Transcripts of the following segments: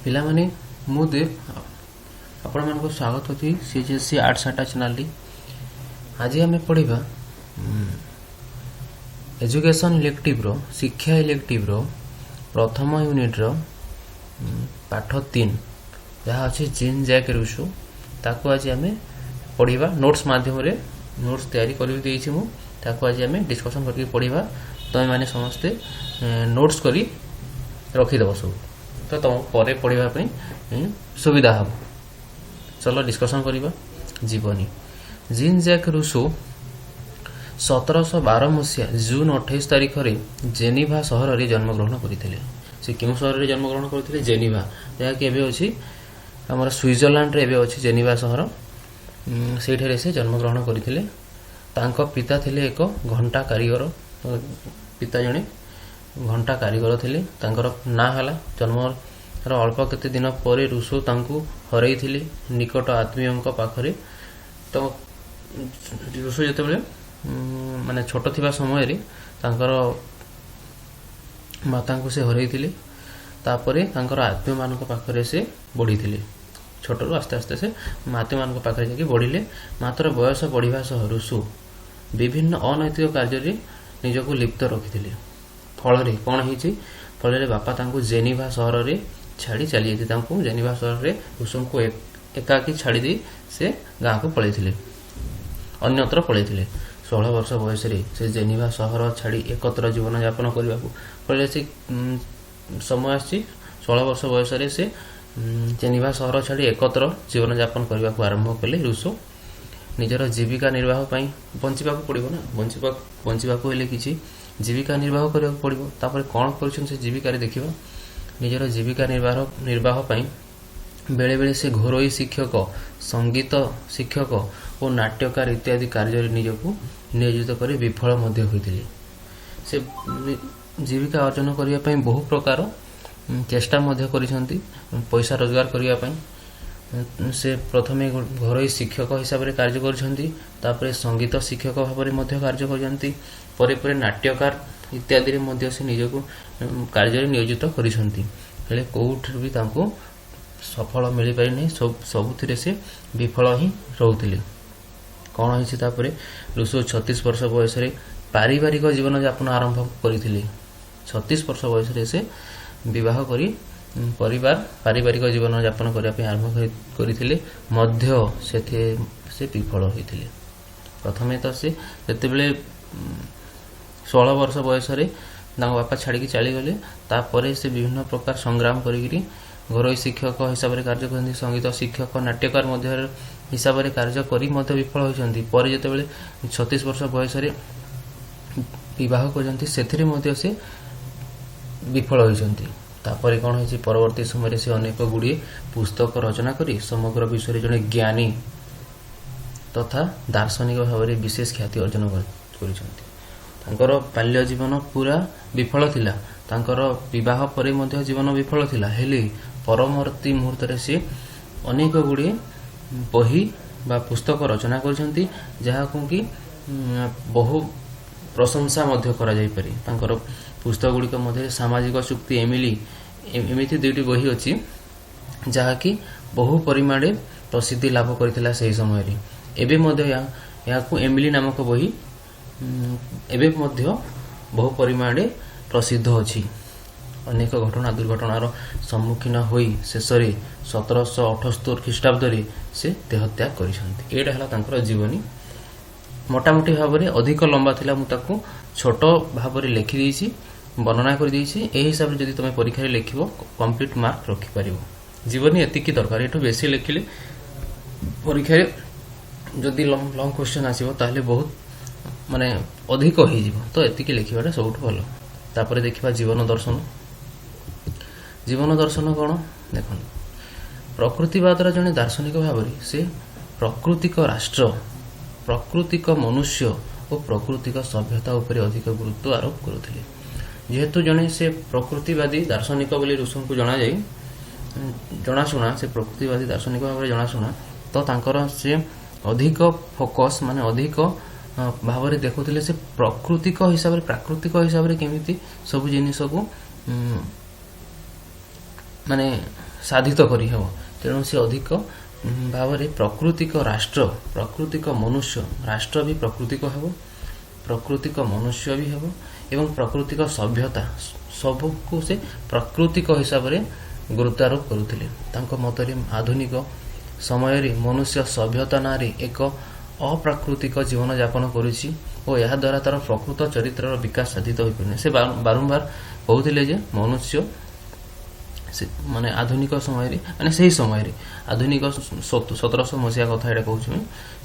ପିଲାମାନେ ମୁଁ ଦେବ ଆପଣମାନଙ୍କୁ ସ୍ୱାଗତ ଅଛି ସିଜିଏସସି ଆର୍ଟ୍ସ ଆଟା ଚ୍ୟାନେଲରେ। ଆଜି ଆମେ ପଢ଼ିବା ଏଜୁକେସନ୍ ଇଲେକ୍ଟିଭ୍ର ଶିକ୍ଷା ଇଲେକ୍ଟିଭ୍ର ପ୍ରଥମ ୟୁନିଟ୍ର ପାଠ 3 ଯାହା ଅଛି ଜିନ୍ ଜ୍ୟାକ୍ ରୁସୋ। ତାକୁ ଆଜି ଆମେ ପଢ଼ିବା ନୋଟ୍ସ ମାଧ୍ୟମରେ। ନୋଟ୍ସ ତିଆରି କରି ଦେଇଛି ମୁଁ, ତାକୁ ଆଜି ଆମେ ଡିସ୍କସନ୍ କରିକି ପଢ଼ିବା। ତୁମେମାନେ ସମସ୍ତେ ନୋଟ୍ସ କରି ରଖିଦେବ ସବୁ, ତ ତୁମ ପରେ ପଢ଼ିବା ପାଇଁ ସୁବିଧା ହେବ। ଚलो ଡିସ୍କସନ୍ କରିବା। ଜୀବନୀ ଜିନ୍ ଜ୍ୟାକ୍ ରୁସୋ 1712 ମସିହା ଜୁନ୍ 28 ତାରିଖରେ ଜେନିଭା ସହରରେ ଜନ୍ମଗ୍ରହଣ କରିଥିଲେ। ସେ କେଉଁ ସହରରେ ଜନ୍ମଗ୍ରହଣ କରିଥିଲେ? ଜେନିଭା, ଯାହାକି ଏବେ ଅଛି ଆମର ସୁଇଜରଲ୍ୟାଣ୍ଡରେ ଏବେ ଅଛି ଜେନିଭା ସହର। ସେଇଠାରେ ସେ ଜନ୍ମଗ୍ରହଣ କରିଥିଲେ। ତାଙ୍କ ପିତା ଥିଲେ ଏକ ଘଣ୍ଟା କାରିଗର। ପିତା ଜଣେ ଘଣ୍ଟା କାରିଗର ଥିଲେ। ତାଙ୍କର ନାଁ ହେଲା, ଜନ୍ମର ଅଳ୍ପ କେତେ ଦିନ ପରେ ରୁସୋ ତାଙ୍କୁ ହରାଇଥିଲେ ନିକଟ ଆତ୍ମୀୟଙ୍କ ପାଖରେ। ତ ରୁସୋ ଯେତେବେଳେ ମାନେ ଛୋଟ ଥିବା ସମୟରେ ତାଙ୍କର ମାତାଙ୍କୁ ସେ ହରାଇଥିଲେ। ତାପରେ ତାଙ୍କର ଆତ୍ମୀୟମାନଙ୍କ ପାଖରେ ସେ ବଢ଼ିଥିଲେ। ଛୋଟରୁ ଆସ୍ତେ ଆସ୍ତେ ସେ ଆତ୍ମୀୟମାନଙ୍କ ପାଖରେ ଯାଇକି ବଢ଼ିଲେ। ମାତ୍ର ବୟସ ବଢ଼ିବା ସହ ରୁସୋ ବିଭିନ୍ନ ଅନୈତିକ କାର୍ଯ୍ୟରେ ନିଜକୁ ଲିପ୍ତ ରଖିଥିଲେ। ଫଳରେ କ'ଣ ହେଇଛି? ଫଳରେ ବାପା ତାଙ୍କୁ ଜେନିଭା ସହରରେ ଛାଡ଼ି ଚାଲିଯାଇଥିଲେ। ତାଙ୍କୁ ଜେନିଭା ସହରରେ ରୁସୋଙ୍କୁ ଏକାକୀ ଛାଡ଼ିଦେଇ ସେ ଗାଁକୁ ପଳାଇଥିଲେ, ଅନ୍ୟତ୍ର ପଳାଇଥିଲେ। 16 ବର୍ଷ ବୟସରେ ସେ ଜେନିଭା ସହର ଛାଡ଼ି ଏକତ୍ର ଜୀବନଯାପନ କରିବାକୁ, ଫଳରେ ସେ ସମୟ ଆସିଛି 16 ବର୍ଷ ବୟସରେ ସେ ଜେନିଭା ସହର ଛାଡ଼ି ଏକତ୍ର ଜୀବନଯାପନ କରିବାକୁ ଆରମ୍ଭ କଲେ। ରୁସୋ ନିଜର ଜୀବିକା ନିର୍ବାହ ପାଇଁ ବଞ୍ଚିବାକୁ ପଡ଼ିବ ନା, ବଞ୍ଚିବାକୁ ହେଲେ କିଛି ଜୀବିକା ନିର୍ବାହ କରିବାକୁ ପଡ଼ିବ। ତାପରେ କ'ଣ କରୁଛନ୍ତି ସେ ଜୀବିକାରେ ଦେଖିବା। ନିଜର ଜୀବିକା ନିର୍ବାହ ପାଇଁ ବେଳେବେଳେ ସେ ଘରୋଇ ଶିକ୍ଷକ, ସଙ୍ଗୀତ ଶିକ୍ଷକ ଓ ନାଟ୍ୟକାର ଇତ୍ୟାଦି କାର୍ଯ୍ୟରେ ନିଜକୁ ନିୟୋଜିତ କରି ବିଫଳ ମଧ୍ୟ ହୋଇଥିଲେ। ସେ ଜୀବିକା ଅର୍ଜନ କରିବା ପାଇଁ ବହୁ ପ୍ରକାର ଚେଷ୍ଟା ମଧ୍ୟ କରିଛନ୍ତି ପଇସା ରୋଜଗାର କରିବା ପାଇଁ। ସେ ପ୍ରଥମେ ଘରୋଇ ଶିକ୍ଷକ ହିସାବରେ କାର୍ଯ୍ୟ କରିଛନ୍ତି, ତାପରେ ସଙ୍ଗୀତ ଶିକ୍ଷକ ଭାବରେ ମଧ୍ୟ କାର୍ଯ୍ୟ କରିଛନ୍ତି, ପରେ ପରେ ନାଟ୍ୟକାର ଇତ୍ୟାଦିରେ ମଧ୍ୟ ସେ ନିଜକୁ କାର୍ଯ୍ୟରେ ନିୟୋଜିତ କରିଛନ୍ତି। ହେଲେ କେଉଁଥିରେ ବି ତାଙ୍କୁ ସଫଳ ମିଳିପାରିନାହିଁ, ସବୁଥିରେ ସେ ବିଫଳ ହିଁ ରହୁଥିଲେ। କ'ଣ ହେଇଛି ତାପରେ? ରୁସୋ 36 ବର୍ଷ ବୟସରେ ପାରିବାରିକ ଜୀବନଯାପନ ଆରମ୍ଭ କରିଥିଲେ। 36 ବର୍ଷ ବୟସରେ ସେ ବିବାହ କରି ପାରିବାରିକ ଜୀବନଯାପନ କରିବା ପାଇଁ ଆରମ୍ଭ କରିଥିଲେ, ମଧ୍ୟ ସେଥିରେ ସେ ବିଫଳ ହୋଇଥିଲେ। ପ୍ରଥମେ ତ ସେ ଯେତେବେଳେ 16 ବର୍ଷ ବୟସରେ ତାଙ୍କ ବାପା ଛାଡ଼ିକି ଚାଲିଗଲେ, ତାପରେ ସେ ବିଭିନ୍ନ ପ୍ରକାର ସଂଗ୍ରାମ କରିକିରି ଘରୋଇ ଶିକ୍ଷକ ହିସାବରେ କାର୍ଯ୍ୟ କରିଛନ୍ତି, ସଙ୍ଗୀତ ଶିକ୍ଷକ, ନାଟ୍ୟକାର ମଧ୍ୟରେ ହିସାବରେ କାର୍ଯ୍ୟ କରି ମଧ୍ୟ ବିଫଳ ହୋଇଛନ୍ତି। ପରେ ଯେତେବେଳେ 36 ବର୍ଷ ବୟସରେ ବିବାହ କରିଛନ୍ତି, ସେଥିରେ ମଧ୍ୟ ସେ ବିଫଳ ହୋଇଛନ୍ତି। ତାପରେ କ'ଣ ହେଇଛି? ପରବର୍ତ୍ତୀ ସମୟରେ ସେ ଅନେକ ଗୁଡ଼ିଏ ପୁସ୍ତକ ରଚନା କରି ସମଗ୍ର ବିଶ୍ୱରେ ଜଣେ ଜ୍ଞାନୀ ତଥା ଦାର୍ଶନିକ ଭାବରେ ବିଶେଷ ଖ୍ୟାତି ଅର୍ଜନ କରିଛନ୍ତି। ତାଙ୍କର ବାଲ୍ୟ ଜୀବନ ପୁରା ବିଫଳ ଥିଲା। ତାଙ୍କର ବିବାହ ପରେ ମଧ୍ୟ ଜୀବନ ବିଫଳ ଥିଲା। ହେଲେ ପରବର୍ତ୍ତୀ ମୁହୂର୍ତ୍ତରେ ସେ ଅନେକ ଗୁଡ଼ିଏ ବହି ବା ପୁସ୍ତକ ରଚନା କରିଛନ୍ତି, ଯାହାକୁ କି ବହୁ ପ୍ରଶଂସା ମଧ୍ୟ କରାଯାଇପାରେ। ତାଙ୍କର ପୁସ୍ତକ ଗୁଡ଼ିକ ମଧ୍ୟରେ ସାମାଜିକ ଚୁକ୍ତି, ଏମିତି 2ଟି ବହି ଅଛି ଯାହାକି ବହୁ ପରିମାଣରେ ପ୍ରସିଦ୍ଧି ଲାଭ କରିଥିଲା ସେହି ସମୟରେ। ଏବେ ମଧ୍ୟ ଏହାକୁ ଏମିଲି ନାମକ ବହି ଏବେ ମଧ୍ୟ ବହୁ ପରିମାଣରେ ପ୍ରସିଦ୍ଧ ଅଛି। ଅନେକ ଦୁର୍ଘଟଣାର ସମ୍ମୁଖୀନ ହୋଇ ଶେଷରେ 1778 ଖ୍ରୀଷ୍ଟାବ୍ଦରେ ସେ ଦେହତ୍ୟାଗ କରିଛନ୍ତି। ଏଇଟା ହେଲା ତାଙ୍କର ଜୀବନୀ। ମୋଟାମୋଟି ଭାବରେ ଅଧିକ ଲମ୍ବା ଥିଲା, ମୁଁ ତାକୁ ଛୋଟ ଭାବରେ ଲେଖିଦେଇଛି, ବର୍ଣ୍ଣନା କରିଦେଇଛି। ଏହି ହିସାବରେ ଯଦି ତୁମେ ପରୀକ୍ଷାରେ ଲେଖିବ କମ୍ପ୍ଲିଟ୍ ମାର୍କ ରଖିପାରିବ। ଜୀବନୀ ଏତିକି ଦରକାର। ଏଠୁ ବେଶୀ ଲେଖିଲେ ପରୀକ୍ଷାରେ ଯଦି ଲଙ୍ଗ କ୍ୱେଶ୍ଚନ୍ ଆସିବ ତାହେଲେ ବହୁତ ଅଧିକ ହେଇଯିବ। ତ ଏତିକି ଲେଖିବାଟା ସବୁଠୁ ଭଲ। ତାପରେ ଦେଖିବା ଜୀବନ ଦର୍ଶନ। ଜୀବନ ଦର୍ଶନ କ'ଣ? ଦେଖନ୍ତୁ, ପ୍ରକୃତିବାଦର ଜଣେ ଦାର୍ଶନିକ ଭାବରେ ସେ ପ୍ରାକୃତିକ ରାଷ୍ଟ୍ର, ପ୍ରାକୃତିକ ମନୁଷ୍ୟ ଓ ପ୍ରାକୃତିକ ସଭ୍ୟତା ଉପରେ ଅଧିକ ଗୁରୁତ୍ୱ ଆରୋପ କରୁଥିଲେ। ଯେହେତୁ ଜଣେ ସେ ପ୍ରକୃତିବାଦୀ ଦାର୍ଶନିକ ବୋଲି ରୁସୋଙ୍କୁ ଜଣାଶୁଣା, ସେ ପ୍ରକୃତିବାଦୀ ଦାର୍ଶନିକ ଭାବରେ ଜଣାଶୁଣା, ତ ତାଙ୍କର ସେ ଅଧିକ ଫୋକସ୍ ଅଧିକ ଭାବରେ ଦେଖୁଥିଲେ ସେ ପ୍ରାକୃତିକ ହିସାବରେ କେମିତି ସବୁ ଜିନିଷକୁ ସାଧିତ କରିହେବ। ତେଣୁ ସେ ଅଧିକ ଭାବରେ ପ୍ରାକୃତିକ ରାଷ୍ଟ୍ର, ପ୍ରାକୃତିକ ମନୁଷ୍ୟ, ରାଷ୍ଟ୍ର ବି ପ୍ରାକୃତିକ ହେବ, ପ୍ରାକୃତିକ ମନୁଷ୍ୟ ବି ହେବ ଏବଂ ପ୍ରାକୃତିକ ସଭ୍ୟତା ସବୁକୁ ସେ ପ୍ରାକୃତିକ ହିସାବରେ ଗୁରୁତ୍ୱାରୋପ କରୁଥିଲେ। ତାଙ୍କ ମତରେ ଆଧୁନିକ ସମୟରେ ମନୁଷ୍ୟ ସଭ୍ୟତା ନାଁରେ ଏକ ଅପ୍ରାକୃତିକ ଜୀବନଯାପନ କରୁଛି ଓ ଏହାଦ୍ୱାରା ତାର ପ୍ରକୃତ ଚରିତ୍ରର ବିକାଶ ସାଧିତ ହୋଇପାରୁନି। ସେ ବାରମ୍ବାର କହୁଥିଲେ ଯେ ମନୁଷ୍ୟ ମାନେ ଆଧୁନିକ ସମୟରେ, ମାନେ ସେହି ସମୟରେ ଆଧୁନିକ 1700 ମସିହା କଥା ଏଇଟା କହୁଛୁ,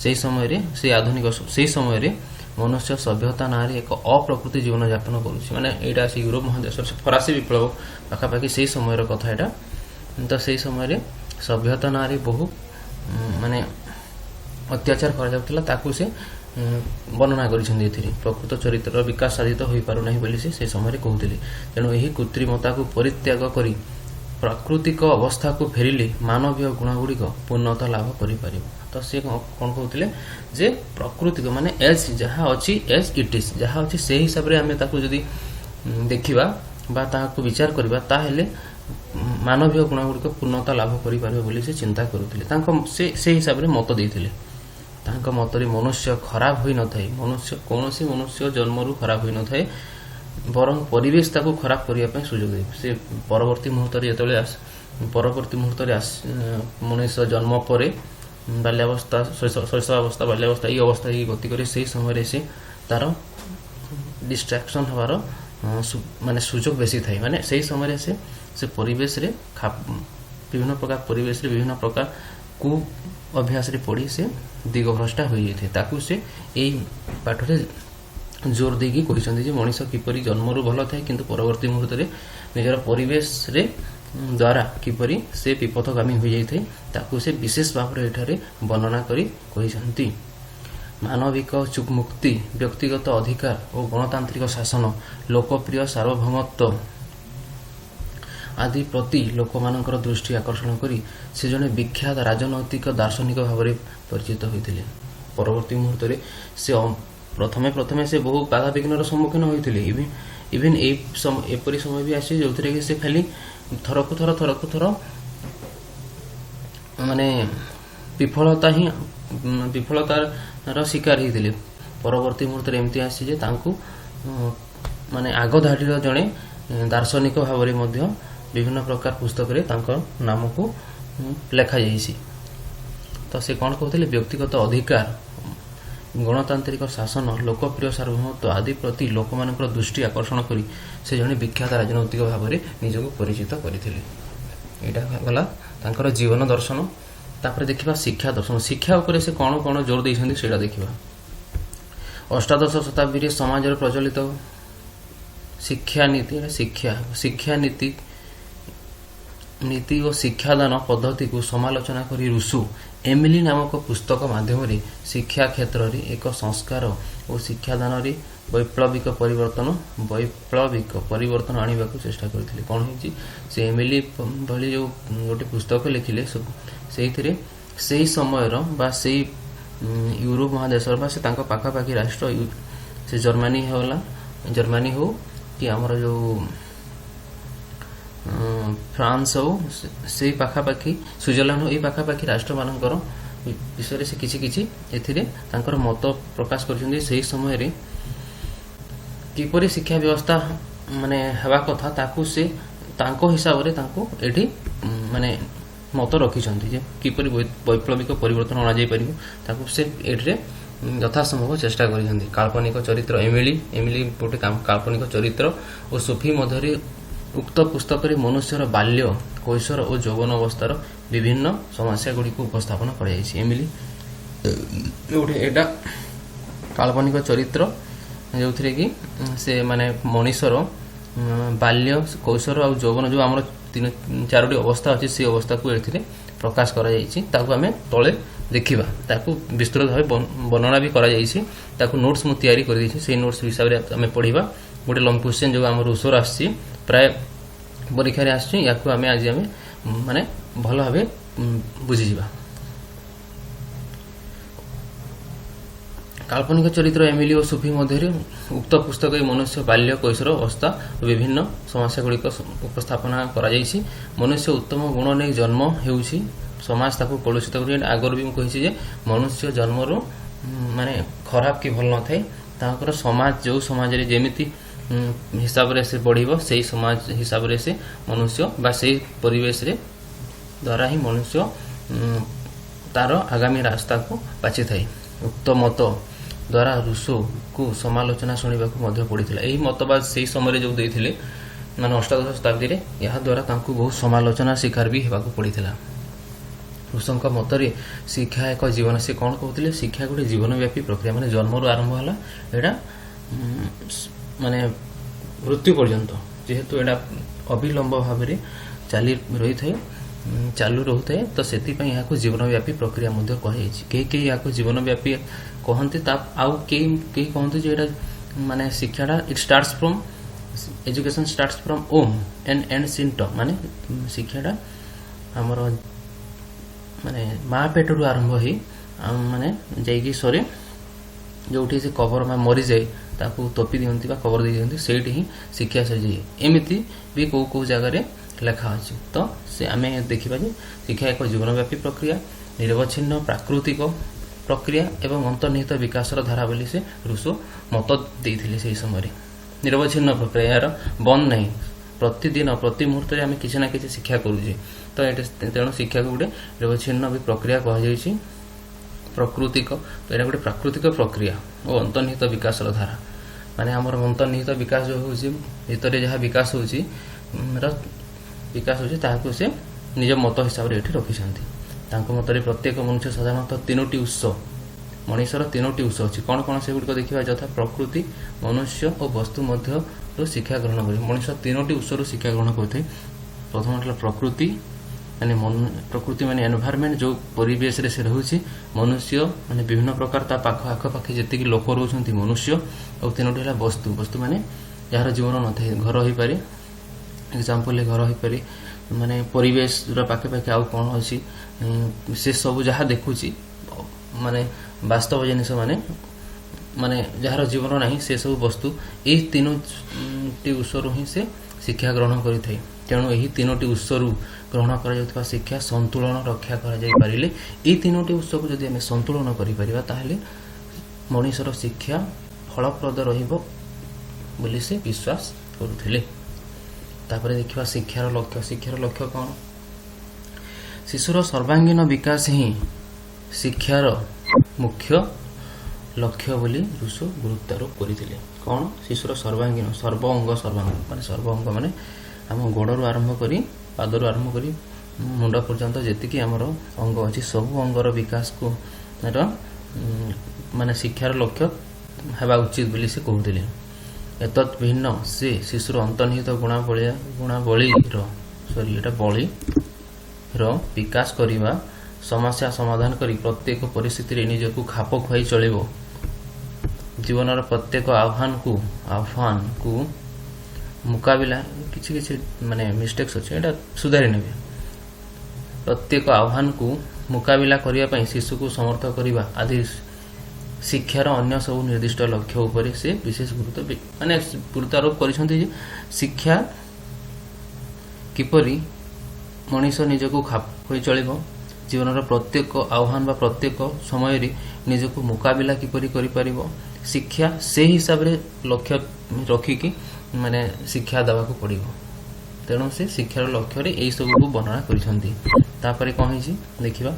ସେହି ସମୟରେ ସେହି ସମୟରେ ମନୁଷ୍ୟ ସଭ୍ୟତା ନାଁରେ ଏକ ଅପ୍ରକୃତି ଜୀବନଯାପନ କରୁଛି। ମାନେ ଏଇଟା ସେ ୟୁରୋପ ମହାଦେଶର ଫରାସୀ ବିପ୍ଳବ ପାଖାପାଖି ସେହି ସମୟର କଥା ଏଇଟା। ତ ସେହି ସମୟରେ ସଭ୍ୟତା ନାଁରେ ବହୁ ମାନେ ଅତ୍ୟାଚାର କରାଯାଉଥିଲା, ତାକୁ ସେ ବର୍ଣ୍ଣନା କରିଛନ୍ତି ଏଥିରେ। ପ୍ରକୃତ ଚରିତ୍ରର ବିକାଶ ସାଧିତ ହୋଇପାରୁନାହିଁ ବୋଲି ସେ ସମୟରେ କହୁଥିଲେ। ତେଣୁ ଏହି କୃତ୍ରିମତାକୁ ପରିତ୍ୟାଗ କରି ପ୍ରାକୃତିକ ଅବସ୍ଥାକୁ ଫେରିଲେ ମାନବୀୟ ଗୁଣଗୁଡ଼ିକ ପୂର୍ଣ୍ଣତା ଲାଭ କରିପାରିବ। ତ ସେ କ'ଣ କହୁଥିଲେ ଯେ ପ୍ରାକୃତିକ ମାନେ ଯାହା ଅଛି ଏଜ୍ ଇଟ୍ ଇଜ୍, ଯାହା ଅଛି ସେହି ହିସାବରେ ଆମେ ତାକୁ ଯଦି ଦେଖିବା ବା ତାହାକୁ ବିଚାର କରିବା, ତାହେଲେ ମାନବୀୟ ଗୁଣଗୁଡ଼ିକ ପୂର୍ଣ୍ଣତା ଲାଭ କରିପାରିବ ବୋଲି ସେ ଚିନ୍ତା କରୁଥିଲେ। ସେ ହିସାବରେ ମତ ଦେଇଥିଲେ। ତାଙ୍କ ମତରେ ମନୁଷ୍ୟ ଖରାପ ହୋଇନଥାଏ, କୌଣସି ମନୁଷ୍ୟ ଜନ୍ମରୁ ଖରାପ ହୋଇନଥାଏ, ବରଂ ପରିବେଶ ତାକୁ ଖରାପ କରିବା ପାଇଁ ସୁଯୋଗ ଦେବ। ସେ ପରବର୍ତ୍ତୀ ମୁହୂର୍ତ୍ତରେ ମଣିଷ ଜନ୍ମ ପରେ ବାଲ୍ୟାବସ୍ଥା, ଶୈଶବାବସ୍ଥା, ବାଲ୍ୟାବସ୍ଥା ଏହି ଅବସ୍ଥା ହେଇକି ଗତି କରେ। ସେହି ସମୟରେ ସେ ତାର ଡିଷ୍ଟ୍ରାକ୍ସନ୍ ହେବାର ମାନେ ସୁଯୋଗ ବେଶୀ ଥାଏ। ମାନେ ସେହି ସମୟରେ ସେ ପରିବେଶରେ ବିଭିନ୍ନ ପ୍ରକାର କୁ ଅଭ୍ୟାସରେ ପଡ଼ି ସେ ଦିଗଭ୍ରଷ୍ଟା ହୋଇଯାଇଥାଏ। ତାକୁ ସେ ଏହି ପାଠରେ ଜୋର ଦେଇକି କହିଛନ୍ତି ଯେ ମଣିଷ କିପରି ଜନ୍ମରୁ ଭଲ ଥାଏ, କିନ୍ତୁ ପରବର୍ତ୍ତୀ ମୁହୂର୍ତ୍ତରେ ନିଜର ପରିବେଶରେ ଦ୍ୱାରା କିପରି ସେ ବିପଥଗାମୀ ହୋଇଯାଇଥାଏ, ତାକୁ ସେ ବିଶେଷ ଭାବରେ ଏଠାରେ ବର୍ଣ୍ଣନା କରି କହିଛନ୍ତି। ମାନବିକ ମୁକ୍ତି, ବ୍ୟକ୍ତିଗତ ଅଧିକାର ଓ ଗଣତାନ୍ତ୍ରିକ ଶାସନ, ଲୋକପ୍ରିୟ ସାର୍ବଭୌମତ୍ୱ ଆଦି ପ୍ରତି ଲୋକମାନଙ୍କର ଦୃଷ୍ଟି ଆକର୍ଷଣ କରି ସେ ଜଣେ ବିଖ୍ୟାତ ରାଜନୈତିକ ଦାର୍ଶନିକ ଭାବରେ ପରିଚିତ ହୋଇଥିଲେ। ପରବର୍ତ୍ତୀ ମୁହୂର୍ତ୍ତରେ ସେ ପ୍ରଥମେ ସେ ବହୁ ବାଧାବିଘ୍ନର ସମ୍ମୁଖୀନ ହୋଇଥିଲେ। ଇଭେନ୍ ଏପରି ସମୟ ବି ଆସିଛି ଯେଉଁଥିରେ କି ସେ ଖାଲି ଥରକୁ ଥର ମାନେ ବିଫଳତାର ଶିକାର ହେଇଥିଲେ। ପରବର୍ତ୍ତୀ ମୁହୂର୍ତ୍ତରେ ଏମିତି ଆସିଛି ଯେ ତାଙ୍କୁ ମାନେ ଆଗ ଧାଡ଼ିର ଜଣେ ଦାର୍ଶନିକ ଭାବରେ ମଧ୍ୟ ବିଭିନ୍ନ ପ୍ରକାର ପୁସ୍ତକରେ ତାଙ୍କ ନାମକୁ ଲେଖାଯାଇଛି। ତ ସେ କ'ଣ କହୁଥିଲେ, ବ୍ୟକ୍ତିଗତ ଅଧିକାର, ଗଣତାନ୍ତ୍ରିକ ଶାସନ, ଲୋକପ୍ରିୟ ସାର୍ବଭୌମତ୍ୱ ଆଦି ପ୍ରତି ଲୋକମାନଙ୍କର ଦୃଷ୍ଟି ଆକର୍ଷଣ କରି ସେ ଜଣେ ବିଖ୍ୟାତ ରାଜନୈତିକ ଭାବରେ ନିଜକୁ ପରିଚିତ କରିଥିଲେ। ଏଇଟା ଗଲା ତାଙ୍କର ଜୀବନ ଦର୍ଶନ। ତାପରେ ଦେଖିବା ଶିକ୍ଷା ଦର୍ଶନ। ଶିକ୍ଷା ଉପରେ ସେ କ'ଣ କ'ଣ ଜୋର ଦେଇଛନ୍ତି ସେଇଟା ଦେଖିବା। ଅଷ୍ଟାଦଶ ଶତାବ୍ଦୀରେ ସମାଜରେ ପ୍ରଚଳିତ ଶିକ୍ଷାନୀତି ଓ ଶିକ୍ଷାଦାନ ପଦ୍ଧତିକୁ ସମାଲୋଚନା କରି ରୁସୋ ଏମିଲି ନାମକ ପୁସ୍ତକ ମାଧ୍ୟମରେ ଶିକ୍ଷା କ୍ଷେତ୍ରରେ ଏକ ସଂସ୍କାର ଓ ଶିକ୍ଷାଦାନରେ ବୈପ୍ଳବିକ ପରିବର୍ତ୍ତନ ଆଣିବାକୁ ଚେଷ୍ଟା କରିଥିଲେ। କ'ଣ ହେଇଛି, ସେ ଏମିଲି ଭଳି ଯେଉଁ ଗୋଟେ ପୁସ୍ତକ ଲେଖିଲେ, ସେଇଥିରେ ସେହି ସମୟର ବା ସେଇ ୟୁରୋପ ମହାଦେଶର ବା ସେ ତାଙ୍କ ପାଖାପାଖି ରାଷ୍ଟ୍ର, ସେ ଜର୍ମାନୀ ହଉ କି ଆମର ଯେଉଁ ଫ୍ରାନ୍ସ ହଉ, ସେଇ ପାଖାପାଖି ସୁଇଜରଲ୍ୟାଣ୍ଡ ହଉ, ଏଇ ପାଖାପାଖି ରାଷ୍ଟ୍ରମାନଙ୍କର ବିଷୟରେ ସେ କିଛି ଏଥିରେ ତାଙ୍କର ମତ ପ୍ରକାଶ କରିଛନ୍ତି। ସେହି ସମୟରେ କିପରି ଶିକ୍ଷା ବ୍ୟବସ୍ଥା ମାନେ ହେବା କଥା ତାକୁ ସେ ତାଙ୍କ ହିସାବରେ ତାଙ୍କୁ ଏଠି ମାନେ ମତ ରଖିଛନ୍ତି ଯେ କିପରି ବୈପ୍ଳବିକ ପରିବର୍ତ୍ତନ ଅଣାଯାଇପାରିବ, ତାକୁ ସେ ଏଠିରେ ଯଥାସମ୍ଭବ ଚେଷ୍ଟା କରିଛନ୍ତି। କାଳ୍ପନିକ ଚରିତ୍ର ଏମିଲି ଗୋଟେ କାଳ୍ପନିକ ଚରିତ୍ର ଓ ସୋଫି ମଧ୍ୟରେ ଉକ୍ତ ପୁସ୍ତକରେ ମନୁଷ୍ୟର ବାଲ୍ୟ, କୈଶୋର ଓ ଯୌବନ ଅବସ୍ଥାର ବିଭିନ୍ନ ସମସ୍ୟା ଗୁଡ଼ିକୁ ଉପସ୍ଥାପନ କରାଯାଇଛି। ଏମିଲି ଗୋଟେ ଏଇଟା କାଳ୍ପନିକ ଚରିତ୍ର ଯେଉଁଥିରେ କି ସେ ମାନେ ମଣିଷର ବାଲ୍ୟ, କୈଶୋର ଆଉ ଯୌବନ ଯେଉଁ ଆମର 3-4ଟି ଅବସ୍ଥା ଅଛି, ସେ ଅବସ୍ଥାକୁ ଏଥିରେ ପ୍ରକାଶ କରାଯାଇଛି। ତାକୁ ଆମେ ତଳେ ଦେଖିବା, ତାକୁ ବିସ୍ତୃତ ଭାବେ ବର୍ଣ୍ଣନା ବି କରାଯାଇଛି। ତାକୁ ନୋଟ୍ସ ମୁଁ ତିଆରି କରିଦେଇଛି, ସେଇ ନୋଟ୍ସ ହିସାବରେ ଆମେ ପଢ଼ିବା। ଗୋଟେ ଲଙ୍ଗ କ୍ୱେଶ୍ଚନ୍ ଯେଉଁ ଆମର ରୁଷୋର ଆସିଛି, ପ୍ରାୟ ପରୀକ୍ଷାରେ ଆସୁଛି, ୟାକୁ ଆଜି ଆମେ ମାନେ ଭଲ ଭାବେ ବୁଝିଯିବା। काल्पनिक चरित्र एमिली और सुफी मध्य उक्त पुस्तक मनुष्य बाल्य कैशोर अवस्था और विभिन्न समस्यागुड़िक उपस्थापना करा जाइछि। मनुष्य उत्तम गुण नहीं जन्म हेउछि, समाज ताकू कलुषित कर। आगर भी मुझे जे मनुष्य जन्मरू माने खराब कि भल न थाए, ताकर समाज जो समाज रे जेमिति हिसाब रे से बढ़िबो सेही समाज हिसाब रे से मनुष्य बा सेही परिवेश रे द्वारा ही मनुष्य तार आगामी रास्ता को बाछि थाए। उक्त मत द्वारा रूसो को समालोचना शुणा पड़ता। यही मतवाद से समय जो देते माने अष्टादश शताब्दी रे यह द्वारा तांकु बहुत समालोचना शिकार भी होगा पड़ता। रूसों मतरे शिक्षा एक जीवन से कौन कहते शिक्षा गोटे जीवनव्यापी प्रक्रिया माने जन्मरू आरंभ है एटा माने मृत्यु पर्यंत जेहेतु एटा अविलंब भाव में चली रही थे चालू रोते तो से जीवनव्यापी प्रक्रिया कई यहाँ जीवनव्यापी कहते आउ कई कहते जो यहाँ माने शिक्षाटा it starts from education starts from home and ends in top माने शिक्षाटा आमर माने माँ पेटरू आरंभ हो माने जाइकी सरे जो से कवर में मरी जाए ताकू तोपी दिखती कवर दे दिखती से ही शिक्षा सरी एमती भी कौ कौ जगह लेखा अच्छे। तो से आम देखा जे शिक्षा एक जीवनव्यापी प्रक्रिया निरवच्छिन्न प्राकृतिक प्रक्रिया एवं अंतर्निहित विकास धारा बोली से रूसो मत देते से समय निरवच्छिन्न प्रक्रिया यार बंद नहीं प्रतिदिन प्रति मुहूर्त आम किसी ना कि शिक्षा करुचे। तो ये तेणु शिक्षा को गोटे निरवच्छिन्न भी प्रक्रिया कहुच्छी प्राकृतिक। तो यहाँ गोटे प्राकृतिक प्रक्रिया और अंतर्निहित विकास धारा माने आमर अंतर्निहित विकास जो हूँ भितर जहाँ विकास होची से निज मत हिसाब से रखिंट मतरे प्रत्येक मनुष्य साधारणतः तीनोटी उत्स मनीषर तीनोटी उत्स अच्छी कौन कौन से गुड़िक देखा यथा प्रकृति मनुष्य और वस्तु मध्य शिक्षा ग्रहण कर मनीष तीनोटी उत्सर शिक्षा ग्रहण करते। प्रथम प्रकृति माने प्रकृति माने एनवायरमेंट जो परिवेश रे से रहुछि मनुष्य माने विभिन्न प्रकार ता पाख आखपाखे जी लोक रोचंती मनुष्य और तीनोटी है वस्तु वस्तु माने जार जीवन न थाए घर हो पारे एग्जाम्पल घर हो पारे माने परिवेश पाखे पाखे आउ कौन अच्छी से सब जहाँ देखुची माने वास्तव जिनिस माने माने जार जीवन नहीं से सब वस्तु यही तीनोटी उत्सरू ही से शिक्षा ग्रहण करें। तेणु यही तीनोटी उत्सरू ग्रहण कर शिक्षा संतुलन रक्षा कर तीनोटी उत्स को जब आम संतुलन कर मनीषर शिक्षा फलप्रद रही से विश्वास करुले। तापर देखा शिक्षार लक्ष्य कौन शिशुर सर्वांगीन विकास ही शिक्षार मुख्य लक्ष्य बोली रूसो गुरुत्वारोप करते। कौन शिशुर सर्वांगीन सर्वांग सर्वांग माने आम गोड़ू आरंभ कर पादरू आरंभ कर मुंड पर्यंत जी आमर अंग अच्छी सबू अंगर विकास को माने शिक्षार लक्ष्य हेबा उचित बोली से कहते। एतत् भिन्न से शिशुर अंतर्निहित गुणावली विकास करने समस्या समाधान करी प्रत्येक परिस्थिति निजक खाप खुआई चलो जीवन प्रत्येक आह्वान को मुकाबिला किसी माने मिस्टेक्स अच्छे यहाँ सुधारी ने प्रत्येक आह्वान को मुकाबिला करने शिशु को समर्थ करने आदि शिक्षार अन्य सब निर्दिष्ट लक्ष्य उपर से विशेष गुरुत्व माने गुरुत्वारोप कर शिक्षा किपरि मनीष निजक खाप खुआई चलो जीवन प्रत्येक आह्वान बा प्रत्येक समय निजक मुकाबिला किपरि करि शिक्षा से हिसाब रे लक्ष्य रखिकी माने शिक्षा देवाक पड़ो। तेणु से शिक्षार लक्ष्य रे यही सब को वर्णना करिसेंती। तापरे कौन है देखिबा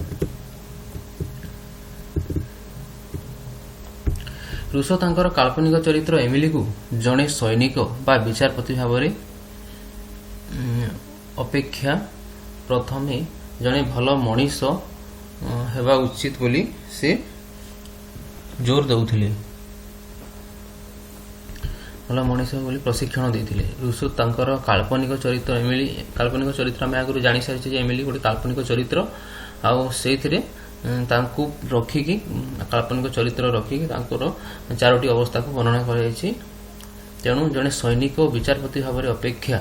रूसो तांकर काल्पनिक चरित्र एमिली को जड़े सैनिक बा विचारपति भाव में अपेक्षा प्रथमे जड़े भल मनीष हेबा उचित बोली से जोर दौथिले भल मनीष बोली प्रशिक्षण देते। रूसो तांकर काल्पनिक चरित्र एमिली काल्पनिक चरित्र आम आगुरी जानी सारी एमिली गोटे काल्पनिक चरित्र आउ से तांकु रखिकी काल्पनिक चरित्र रखिकी चारोटी अवस्था को वर्णना कर। तेणु जड़े सैनिक विचारपति भाव में अपेक्षा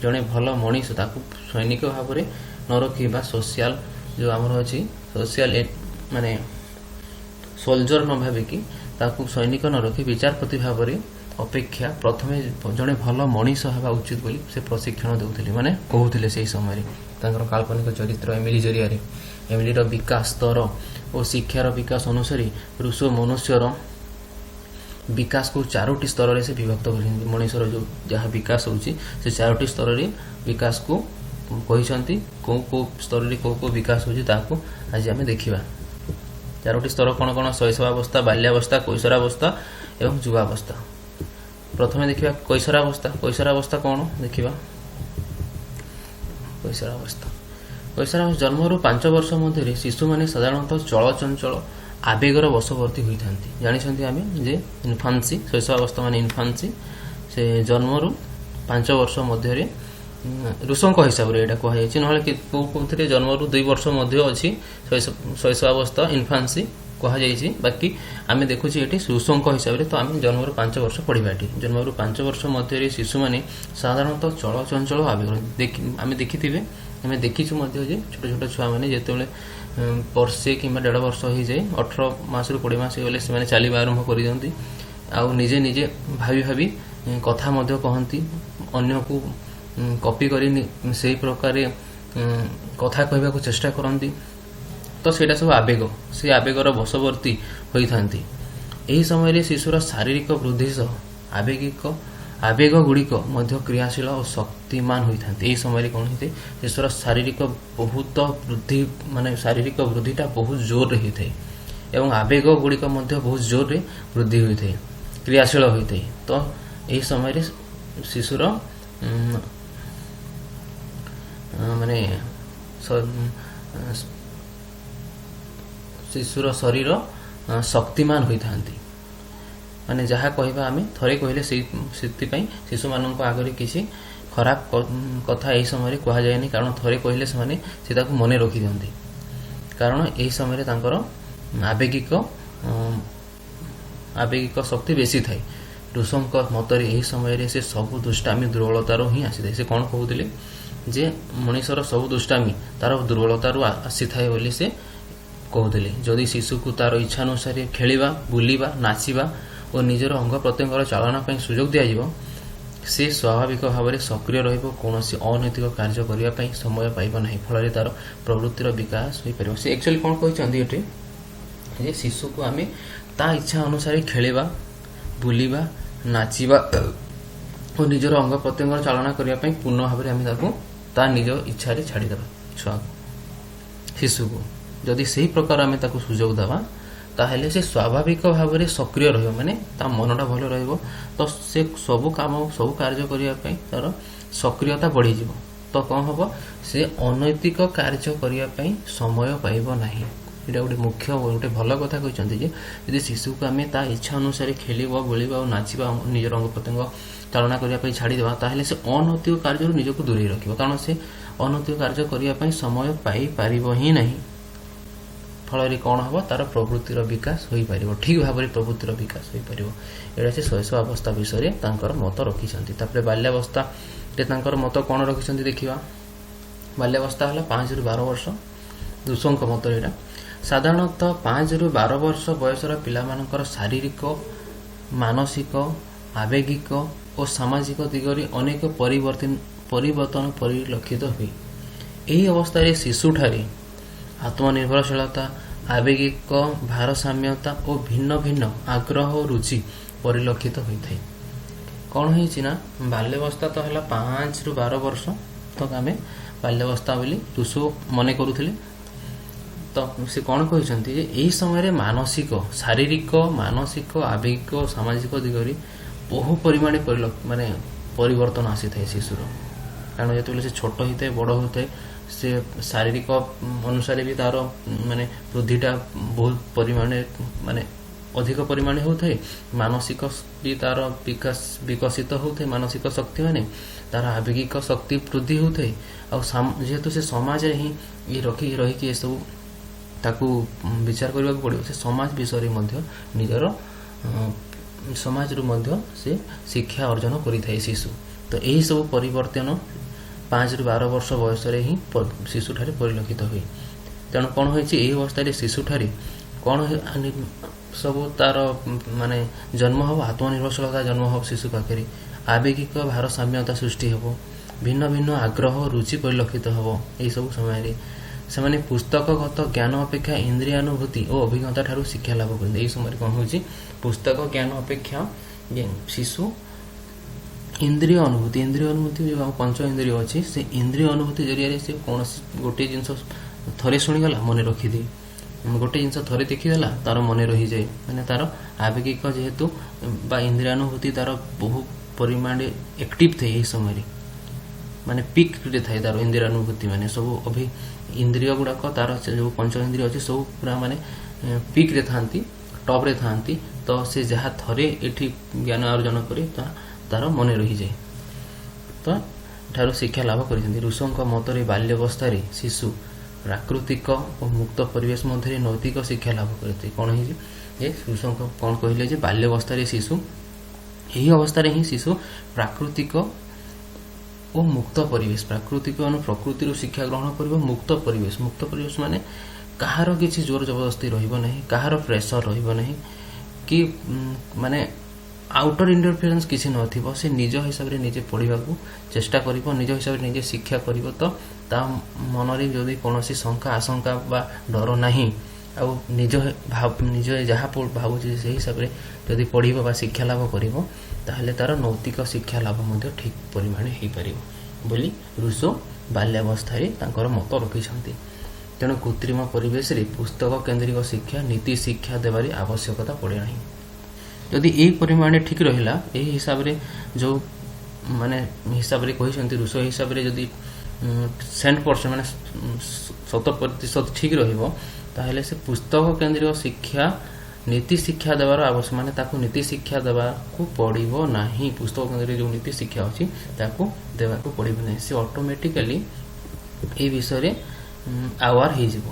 जड़े भल मनीष ताकू सैनिक भाव में न रखी सोशल जो आमर अच्छी सोशल माने सोल्जर न भाविकी ତାକୁ ସୈନିକ ନ ରଖି ବିଚାରପତି ଭାବରେ ଅପେକ୍ଷା ପ୍ରଥମେ ଜଣେ ଭଲ ମଣିଷ ହେବା ଉଚିତ ବୋଲି ସେ ପ୍ରଶିକ୍ଷଣ ଦେଉଥିଲେ, ମାନେ କହୁଥିଲେ ସେହି ସମୟରେ। ତାଙ୍କର କାଳ୍ପନିକ ଚରିତ୍ର ଏମିଲି ଜରିଆରେ ଏମିଲିର ବିକାଶ ସ୍ତର ଓ ଶିକ୍ଷାର ବିକାଶ ଅନୁସାରେ ରୁଷୋ ମନୁଷ୍ୟର ବିକାଶକୁ 4ଟି ସ୍ତରରେ ସେ ବିଭକ୍ତ କରିଛନ୍ତି। ମଣିଷର ଯେଉଁ ଯାହା ବିକାଶ ହେଉଛି ସେ 4ଟି ସ୍ତରରେ ବିକାଶକୁ କହିଛନ୍ତି। କେଉଁ କେଉଁ ସ୍ତରରେ କେଉଁ କେଉଁ ବିକାଶ ହେଉଛି ତାହାକୁ ଆଜି ଆମେ ଦେଖିବା। 4ଟି ସ୍ତର କ'ଣ କ'ଣ? ଶୈଶବାବସ୍ଥା, ବାଲ୍ୟାବସ୍ଥା, କୈଶୋରାବସ୍ଥା ଏବଂ ଯୁବାବସ୍ଥା। ପ୍ରଥମେ ଦେଖିବା କୈଶୋରାବସ୍ଥା। କୈଶୋରାବସ୍ଥା କ'ଣ ଦେଖିବା? କୈଶୋରାବସ୍ଥା ଜନ୍ମରୁ 5 ବର୍ଷ ମଧ୍ୟରେ ଶିଶୁମାନେ ସାଧାରଣତଃ ଚଳଚଞ୍ଚଳ ଆବେଗର ବଶବର୍ତ୍ତୀ ହୋଇଥାନ୍ତି। ଜାଣିଛନ୍ତି ଆମେ ଯେ ଇନଫାନ୍ସି, ଶୈଶବାବସ୍ଥା ମାନେ ଇନଫାନ୍ସି, ସେ ଜନ୍ମରୁ 5 ବର୍ଷ ମଧ୍ୟରେ ଋଷଙ୍କ ହିସାବରେ ଏଇଟା କୁହାଯାଇଛି। ନହେଲେ କେଉଁଥିରେ ଜନ୍ମରୁ 2 ବର୍ଷ ମଧ୍ୟ ଅଛି ଶୈଶବାବସ୍ଥା ଇନଫାନ୍ସି କୁହାଯାଇଛି। ବାକି ଆମେ ଦେଖୁଛୁ ଏଠି ଋଷଙ୍କ ହିସାବରେ, ତ ଆମେ ଜନ୍ମରୁ 5 ବର୍ଷ ପଢ଼ିବା। ଏଠି ଜନ୍ମରୁ 5 ବର୍ଷ ମଧ୍ୟରେ ଶିଶୁମାନେ ସାଧାରଣତଃ ଚଳଚଞ୍ଚଳ ଆବେଗ ଆମେ ଦେଖିଥିବେ, ଆମେ ଦେଖିଛୁ ମଧ୍ୟ ଯେ ଛୋଟ ଛୋଟ ଛୁଆମାନେ ଯେତେବେଳେ ବର୍ଷେ କିମ୍ବା 1.5 ବର୍ଷ ହୋଇଯାଏ, 18 ମାସରୁ 20 ମାସ ହେଇଗଲେ ସେମାନେ ଚାଲିବା ଆରମ୍ଭ କରିଦିଅନ୍ତି। ଆଉ ନିଜେ ନିଜେ ଭାବି ଭାବି କଥା ମଧ୍ୟ କହନ୍ତି, ଅନ୍ୟକୁ କପି କରି ସେହି ପ୍ରକାର କଥା କହିବାକୁ ଚେଷ୍ଟା କରନ୍ତି। ତ ସେଇଟା ସବୁ ଆବେଗ, ସେ ଆବେଗର ବଶବର୍ତ୍ତୀ ହୋଇଥାନ୍ତି। ଏହି ସମୟରେ ଶିଶୁର ଶାରୀରିକ ବୃଦ୍ଧି ସହ ଆବେଗ ଗୁଡ଼ିକ ମଧ୍ୟ କ୍ରିୟାଶୀଳ ଓ ଶକ୍ତିମାନ ହୋଇଥାନ୍ତି। ଏହି ସମୟରେ କ'ଣ ହୋଇଥାଏ? ଶିଶୁର ଶାରୀରିକ ବୃଦ୍ଧିଟା ବହୁତ ଜୋରରେ ହୋଇଥାଏ ଏବଂ ଆବେଗ ଗୁଡ଼ିକ ମଧ୍ୟ ବହୁତ ଜୋରରେ ବୃଦ୍ଧି ହୋଇଥାଏ, କ୍ରିୟାଶୀଳ ହୋଇଥାଏ। ତ ଏହି ସମୟରେ ଶିଶୁର ଶିଶୁର ଶରୀର ଶକ୍ତିମାନ ହୋଇଥାନ୍ତି। ମାନେ ଯାହା କହିବା ଆମେ ଥରେ କହିଲେ ସେଥିପାଇଁ ଶିଶୁମାନଙ୍କ ଆଗରେ କିଛି ଖରାପ କଥା ଏହି ସମୟରେ କୁହାଯାଏନି, କାରଣ ଥରେ କହିଲେ ସେମାନେ ସେ ତାକୁ ମନେ ରଖିଦିଅନ୍ତି। କାରଣ ଏହି ସମୟରେ ତାଙ୍କର ଆବେଗିକ ଶକ୍ତି ବେଶୀ ଥାଏ। ଋଷଙ୍କ ମତରେ ଏହି ସମୟରେ ସେ ସବୁ ଦୁଷ୍ଟାମୀ ଦୁର୍ବଳତାରୁ ହିଁ ଆସିଥାଏ। ସେ କ'ଣ କହୁଥିଲେ ଯେ ମଣିଷର ସବୁ ଦୁଷ୍ଟାମୀ ତାର ଦୁର୍ବଳତାରୁ ଆସିଥାଏ ବୋଲି ସେ କହୁଥିଲେ। ଯଦି ଶିଶୁକୁ ତାର ଇଚ୍ଛାନୁସାରେ ଖେଳିବା, ବୁଲିବା, ନାଚିବା ଓ ନିଜର ଅଙ୍ଗ ପ୍ରତ୍ୟଙ୍ଗର ଚାଳନା ପାଇଁ ସୁଯୋଗ ଦିଆଯିବ, ସେ ସ୍ୱାଭାବିକ ଭାବରେ ସକ୍ରିୟ ରହିବ, କୌଣସି ଅନୈତିକ କାର୍ଯ୍ୟ କରିବା ପାଇଁ ସମୟ ପାଇବ ନାହିଁ। ଫଳରେ ତାର ପ୍ରବୃତ୍ତିର ବିକାଶ ହୋଇପାରିବ। ସେ ଆକ୍ଚୁଆଲି କ'ଣ କହିଛନ୍ତି ଏଠି ଯେ ଶିଶୁକୁ ଆମେ ତା ଇଚ୍ଛା ଅନୁସାରେ ଖେଳିବା, ବୁଲିବା, ନାଚିବା ଓ ନିଜର ଅଙ୍ଗ ପ୍ରତ୍ୟଙ୍ଗର ଚାଳନା କରିବା ପାଇଁ ପୂର୍ଣ୍ଣ ଭାବରେ ଆମେ ତାକୁ ତା ନିଜ ଇଚ୍ଛାରେ ଛାଡ଼ିଦେବା ଛୁଆକୁ, ଶିଶୁକୁ। ଯଦି ସେହି ପ୍ରକାର ଆମେ ତାକୁ ସୁଯୋଗ ଦେବା, ତାହେଲେ ସେ ସ୍ୱାଭାବିକ ଭାବରେ ସକ୍ରିୟ ରହିବ, ମାନେ ତା ମନଟା ଭଲ ରହିବ। ତ ସେ ସବୁ କାମ, ସବୁ କାର୍ଯ୍ୟ କରିବା ପାଇଁ ତାର ସକ୍ରିୟତା ବଢ଼ିଯିବ। ତ କ'ଣ ହେବ? ସେ ଅନୈତିକ କାର୍ଯ୍ୟ କରିବା ପାଇଁ ସମୟ ପାଇବ ନାହିଁ। ଏଇଟା ଗୋଟେ ଭଲ କଥା କହିଛନ୍ତି ଯେ ଯଦି ଶିଶୁକୁ ଆମେ ତା ଇଚ୍ଛା ଅନୁସାରେ ଖେଳିବ, ବୁଲିବା ଓ ନାଚିବା, ନିଜର ଅଙ୍ଗ ପ୍ରତ୍ୟଙ୍ଗ ଚାଳନା କରିବା ପାଇଁ ଛାଡ଼ିଦେବା, ତାହେଲେ ସେ ଅନୈତିକ କାର୍ଯ୍ୟରୁ ନିଜକୁ ଦୂରେଇ ରଖିବ। କାରଣ ସେ ଅନୈତିକ କାର୍ଯ୍ୟ କରିବା ପାଇଁ ସମୟ ପାଇପାରିବ ହିଁ ନାହିଁ। ଫଳରେ କ'ଣ ହେବ? ତାର ପ୍ରବୃତ୍ତିର ବିକାଶ ହୋଇପାରିବ, ଠିକ୍ ଭାବରେ ପ୍ରବୃତ୍ତିର ବିକାଶ ହୋଇପାରିବ। ଏଇଟା ସେ ଶୈଶବାବସ୍ଥା ବିଷୟରେ ତାଙ୍କର ମତ ରଖିଛନ୍ତି। ତାପରେ ବାଲ୍ୟାବସ୍ଥାରେ ତାଙ୍କର ମତ କ'ଣ ରଖିଛନ୍ତି ଦେଖିବା। ବାଲ୍ୟାବସ୍ଥା ହେଲା 5ରୁ 12 ବର୍ଷ। ଋଷଙ୍କ ମତରେ ଏଇଟା ସାଧାରଣତଃ 5ରୁ 12 ବର୍ଷ ବୟସର ପିଲାମାନଙ୍କର ଶାରୀରିକ, ମାନସିକ, ଆବେଗିକ ଓ ସାମାଜିକ ଦିଗରେ ଅନେକ ପରିବର୍ତ୍ତନ ପରିଲକ୍ଷିତ ହୁଏ। ଏହି ଅବସ୍ଥାରେ ଶିଶୁଠାରେ ଆତ୍ମନିର୍ଭରଶୀଳତା, ଆବେଗିକ ଭାରସାମ୍ୟତା ଓ ଭିନ୍ନ ଭିନ୍ନ ଆଗ୍ରହ ଓ ରୁଚି ପରିଲକ୍ଷିତ ହୋଇଥାଏ। କ'ଣ ହେଇଛି ନା, ବାଲ୍ୟାବସ୍ଥା ତ ହେଲା 5ରୁ 12 ବର୍ଷ, ତ ଆମେ ବାଲ୍ୟାବସ୍ଥା ବୋଲି ଋଷୁ ମନେ କରୁଥିଲେ। ତ ସେ କ'ଣ କହିଛନ୍ତି ଯେ ଏହି ସମୟରେ ଶାରୀରିକ, ମାନସିକ, ଆବେଗିକ ଓ ସାମାଜିକ ଦିଗରେ ବହୁ ପରିମାଣରେ ପରିବର୍ତ୍ତନ ଆସିଥାଏ ଶିଶୁର। କାରଣ ଯେତେବେଳେ ସେ ଛୋଟ ହୋଇଥାଏ, ବଡ଼ ହୋଇଥାଏ, ସେ ଶାରୀରିକ ଅନୁସାରେ ବି ତାର ବୃଦ୍ଧିଟା ବହୁତ ପରିମାଣରେ ଅଧିକ ପରିମାଣରେ ହେଉଥାଏ। ମାନସିକ ବି ତାର ବିକଶିତ ହେଉଥାଏ, ମାନସିକ ଶକ୍ତି ତାର ଆବେଗିକ ଶକ୍ତି ବୃଦ୍ଧି ହେଉଥାଏ। ଆଉ ଯେହେତୁ ସେ ସମାଜରେ ହିଁ ରହିକି ଏସବୁ ତାକୁ ବିଚାର କରିବାକୁ ପଡ଼ିବ, ସେ ସମାଜ ବିଷୟରେ ମଧ୍ୟ ସମାଜରୁ ମଧ୍ୟ ସେ ଶିକ୍ଷା ଅର୍ଜନ କରିଥାଏ ଶିଶୁ। ତ ଏହିସବୁ ପରିବର୍ତ୍ତନ 5ରୁ 12 ବର୍ଷ ବୟସରେ ହିଁ ଶିଶୁଠାରେ ପରିଲକ୍ଷିତ ହୁଏ। ତେଣୁ କ'ଣ ହୋଇଛି, ଏହି ଅବସ୍ଥାରେ ଶିଶୁଠାରେ କ'ଣ ସବୁ ତାର ମାନେ ଜନ୍ମ ହେବ, ଆତ୍ମନିର୍ଭରଶୀଳତା ଜନ୍ମ ହେବ ଶିଶୁ ପାଖରେ, ଆବେଗିକ ଭାରସାମ୍ୟତା ସୃଷ୍ଟି ହେବ, ଭିନ୍ନ ଭିନ୍ନ ଆଗ୍ରହ ରୁଚି ପରିଲକ୍ଷିତ ହେବ। ଏହିସବୁ ସମୟରେ ସେମାନେ ପୁସ୍ତକଗତ ଜ୍ଞାନ ଅପେକ୍ଷା ଇନ୍ଦ୍ରିୟାନୁଭୂତି ଓ ଅଭିଜ୍ଞତା ଠାରୁ ଶିକ୍ଷା ଲାଭ କରନ୍ତି। ଏହି ସମୟରେ କ'ଣ ହେଉଛି, ପୁସ୍ତକ ଜ୍ଞାନ ଅପେକ୍ଷା ଶିଶୁ ଇନ୍ଦ୍ରିୟ ଅନୁଭୂତି ଯେଉଁ ଆମ ପଞ୍ଚ ଇନ୍ଦ୍ରିୟ ଅଛି, ସେ ଇନ୍ଦ୍ରିୟ ଅନୁଭୂତି ଜରିଆରେ ସେ କୌଣସି ଗୋଟିଏ ଜିନିଷ ଥରେ ଶୁଣିଗଲା ମନେ ରଖିଦିଏ, ଗୋଟେ ଜିନିଷ ଥରେ ଦେଖିଦେଲା ତାର ମନେ ରହିଯାଏ। ମାନେ ତାର ଆବେଗିକ ଯେହେତୁ ବା ଇନ୍ଦ୍ରିୟାନୁଭୂତି ତାର ବହୁ ପରିମାଣରେ ଆକ୍ଟିଭ ଥାଏ ଏହି ସମୟରେ, ମାନେ ପିକ୍ରେ ଥାଏ ତାର ଇନ୍ଦ୍ରିୟାନୁଭୂତି, ମାନେ ସବୁ ଇନ୍ଦ୍ରିୟ ଗୁଡ଼ାକ ତାର ଯେଉଁ ପଞ୍ଚ ଇନ୍ଦ୍ରିୟ ଅଛି ସବୁ ପୁରା ମାନେ ପିକ୍ରେ ଥାନ୍ତି, ଟପ୍ରେ ଥାନ୍ତି। ତ ସେ ଯାହା ଥରେ ଏଠି ଜ୍ଞାନ ଅର୍ଜନ କରେ ତାର ମନେ ରହିଯାଏ। ତ ଠାରୁ ଶିକ୍ଷା ଲାଭ କରିଛନ୍ତି। ରୁଷୋଙ୍କ ମତରେ ବାଲ୍ୟାବସ୍ଥାରେ ଶିଶୁ ପ୍ରାକୃତିକ ଓ ମୁକ୍ତ ପରିବେଶ ମଧ୍ୟରେ ନୈତିକ ଶିକ୍ଷା ଲାଭ କରିଥାଏ। କ'ଣ ହେଇଛି ଯେ ରୁଷୋଙ୍କ କ'ଣ କହିଲେ ଯେ ବାଲ୍ୟାବସ୍ଥାରେ ଶିଶୁ, ଏହି ଅବସ୍ଥାରେ ହିଁ ଶିଶୁ ପ୍ରାକୃତିକ ଓ ମୁକ୍ତ ପରିବେଶ, ପ୍ରାକୃତିକ ପ୍ରକୃତିରୁ ଶିକ୍ଷା ଗ୍ରହଣ କରିବ। ମୁକ୍ତ ପରିବେଶ ମାନେ କାହାର କିଛି ଜୋର ଜବରଦସ୍ତି ରହିବ ନାହିଁ, କାହାର ପ୍ରେସର ରହିବ ନାହିଁ, କି ମାନେ ଆଉଟର ଇଣ୍ଟରଫିୟରେନ୍ସ କିଛି ନଥିବ। ସେ ନିଜ ହିସାବରେ ନିଜେ ପଢ଼ିବାକୁ ଚେଷ୍ଟା କରିବ, ନିଜ ହିସାବରେ ନିଜେ ଶିକ୍ଷା କରିବ। ତ ତା ମନରେ ଯଦି କୌଣସି ଶଙ୍କା ଆଶଙ୍କା ବା ଡର ନାହିଁ, ଆଉ ନିଜ ଯାହା ଭାବୁଛି ସେହି ହିସାବରେ ଯଦି ପଢ଼ିବ ବା ଶିକ୍ଷା ଲାଭ କରିବ, ତାହେଲେ ତାର ନୈତିକ ଶିକ୍ଷା ଲାଭ ମଧ୍ୟ ଠିକ୍ ପରିମାଣରେ ହୋଇପାରିବ ବୋଲି ରୁଷୋ ବାଲ୍ୟାବସ୍ଥାରେ ତାଙ୍କର ମତ ରଖିଛନ୍ତି। ତେଣୁ କୃତ୍ରିମ ପରିବେଶରେ ପୁସ୍ତକ କେନ୍ଦ୍ରିକ ଶିକ୍ଷା, ନୀତି ଶିକ୍ଷା ଦେବାରେ ଆବଶ୍ୟକତା ପଡ଼େ ନାହିଁ। ଯଦି ଏହି ପରିମାଣରେ ଠିକ୍ ରହିଲା, ଏହି ହିସାବରେ ଯେଉଁ ମାନେ ହିସାବରେ କହିଛନ୍ତି ରୁଷୋ ହିସାବରେ ଯଦି 100% ମାନେ 100% ଠିକ୍ ରହିବ, ତାହେଲେ ସେ ପୁସ୍ତକ କେନ୍ଦ୍ରିକ ଶିକ୍ଷା, ନୀତି ଶିକ୍ଷା ଦେବାର ଆବଶ୍ୟକ, ମାନେ ତାକୁ ନୀତି ଶିକ୍ଷା ଦେବାକୁ ପଡ଼ିବ ନାହିଁ। ପୁସ୍ତକ କେନ୍ଦ୍ରରେ ଯେଉଁ ନୀତି ଶିକ୍ଷା ଅଛି ତାକୁ ଦେବାକୁ ପଡ଼ିବ ନାହିଁ। ସେ ଅଟୋମେଟିକାଲି এই ବିଷୟରେ ଆୱାର ହେଇଯିବ।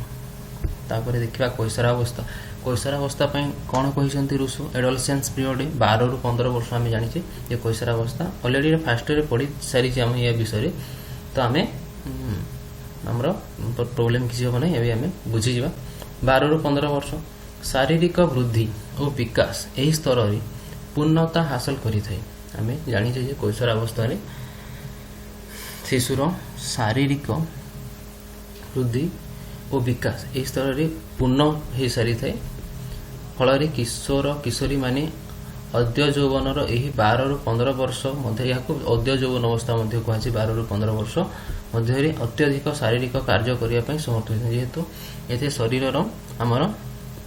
ତାପରେ ଦେଖିବା କୈଶୋରାବସ୍ଥା ପାଇଁ କ'ଣ କହିଛନ୍ତି ରୁଷୋ। ଏଡୋଲସେନ୍ସ ପିରିୟଡ଼ 12 ରୁ 15 ବର୍ଷ ଆମେ ଜାଣିଛେ ଯେ କୈଶୋରାବସ୍ଥା। ଅଲରେଡ଼ି ଫାଷ୍ଟରେ ପଢ଼ି ସାରିଛେ ଆମେ ଏ ବିଷୟରେ, ତ ଆମେ ଆମର ପ୍ରୋବ୍ଲେମ୍ କିଛି ହେବ ନାହିଁ, ଏବେ ଆମେ ବୁଝିଯିବା। 12 ରୁ 15 ବର୍ଷ ଶାରୀରିକ ବୃଦ୍ଧି ଓ ବିକାଶ ଏହି ସ୍ତରରେ ପୂର୍ଣ୍ଣତା ହାସଲ କରିଥାଏ। ଆମେ ଜାଣିଛେ ଯେ କୈଶୋରାବସ୍ଥାରେ ଶିଶୁର ଶାରୀରିକ ବୃଦ୍ଧି ଓ ବିକାଶ ଏହି ସ୍ତରରେ ପୂର୍ଣ୍ଣ ହୋଇସାରିଥାଏ। ଫଳରେ କିଶୋର କିଶୋରୀମାନେ ଅଦ୍ୟ ଯୌବନର ଏହି 12 ରୁ 15 ବର୍ଷ ମଧ୍ୟ, ଏହାକୁ ଅଦ୍ୟ ଯୌବନ ଅବସ୍ଥା ମଧ୍ୟ କୁହାଯାଏ। 12 ରୁ 15 ବର୍ଷ ମଧ୍ୟରେ ଅତ୍ୟଧିକ ଶାରୀରିକ କାର୍ଯ୍ୟ କରିବା ପାଇଁ ସମର୍ଥ ହୋଇଥାଏ। ଯେହେତୁ ଏଥିରେ ଶରୀରର ଆମର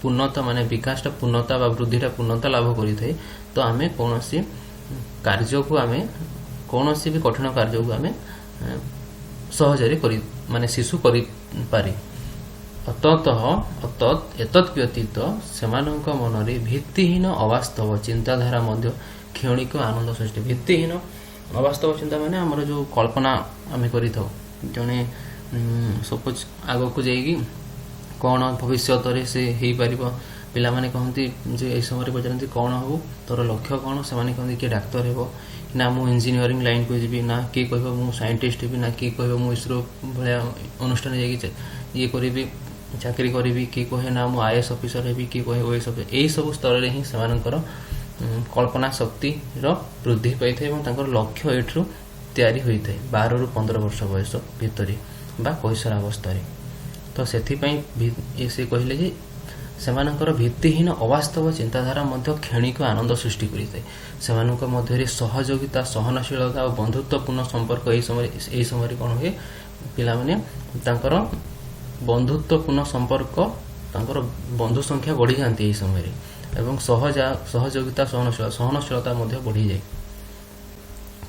ପୂର୍ଣ୍ଣତା ମାନେ ବିକାଶଟା ପୂର୍ଣ୍ଣତା ବା ବୃଦ୍ଧିଟା ପୂର୍ଣ୍ଣତା ଲାଭ କରିଥାଏ। ତ ଆମେ କୌଣସି କାର୍ଯ୍ୟକୁ ଆମେ କୌଣସି ବି କଠିନ କାର୍ଯ୍ୟକୁ ଆମେ ସହଜରେ ମାନେ ଶିଶୁ କରିପାରେ। ଏତତ୍ ବ୍ୟତୀତ ସେମାନଙ୍କ ମନରେ ଭିତ୍ତିହୀନ ଅବାସ୍ତବ ଚିନ୍ତାଧାରା ମଧ୍ୟ କ୍ଷଣିକ ଆନନ୍ଦ ସୃଷ୍ଟି। ଭିତ୍ତିହୀନ ଅବାସ୍ତବ ଚିନ୍ତା ମାନେ ଆମର ଯେଉଁ କଳ୍ପନା ଆମେ କରିଥାଉ, ଜଣେ ସପୋଜ ଆଗକୁ ଯାଇକି କ'ଣ ଭବିଷ୍ୟତରେ ସେ ହେଇପାରିବ। ପିଲାମାନେ କହନ୍ତି ଯେ ଏହି ସମୟରେ ପଚାରନ୍ତି କ'ଣ ହେବୁ, ତୋର ଲକ୍ଷ୍ୟ କ'ଣ? ସେମାନେ କହନ୍ତି କିଏ ଡାକ୍ତର ହେବ, ନା ମୁଁ ଇଞ୍ଜିନିୟରିଂ ଲାଇନ୍କୁ ଯିବି, ନା କିଏ କହିବ ମୁଁ ସାଇଣ୍ଟିଷ୍ଟ ହେବି, ନା କିଏ କହିବ ମୁଁ ଇସ୍ରୋ ଭଳିଆ ଅନୁଷ୍ଠାନ ଯାଇକି ଇଏ କରିବି, ଚାକିରି କରିବି, କିଏ କହେ ନା ମୁଁ IAS ଅଫିସର ହେବି, କିଏ କହେ OAS ଅଫିସର। ଏହିସବୁ ସ୍ତରରେ ହିଁ ସେମାନଙ୍କର କଳ୍ପନା ଶକ୍ତିର ବୃଦ୍ଧି ପାଇଥାଏ ଏବଂ ତାଙ୍କର ଲକ୍ଷ୍ୟ ଏଠାରୁ ତିଆରି ହୋଇଥାଏ 12 ରୁ 15 ବର୍ଷ ବୟସ ଭିତରେ ବା କୈଶୋରାବସ୍ଥାରେ। ତ ସେଥିପାଇଁ ସେ କହିଲେ ଯେ ସେମାନଙ୍କର ଭିତ୍ତିହୀନ ଅବାସ୍ତବ ଚିନ୍ତାଧାରା ମଧ୍ୟ କ୍ଷଣିକ ଆନନ୍ଦ ସୃଷ୍ଟି କରିଥାଏ। ସେମାନଙ୍କ ମଧ୍ୟରେ ସହଯୋଗିତା, ସହନଶୀଳତା ଓ ବନ୍ଧୁତ୍ୱପୂର୍ଣ୍ଣ ସମ୍ପର୍କ ଏହି ସମୟରେ କ'ଣ ହୁଏ, ପିଲାମାନେ ତାଙ୍କର ବନ୍ଧୁତ୍ୱପୂର୍ଣ୍ଣ ସମ୍ପର୍କ, ତାଙ୍କର ବନ୍ଧୁ ସଂଖ୍ୟା ବଢ଼ିଯାଆନ୍ତି ଏହି ସମୟରେ ଏବଂ ସହଯୋଗିତା, ସହନଶୀଳତା ମଧ୍ୟ ବଢ଼ିଯାଏ।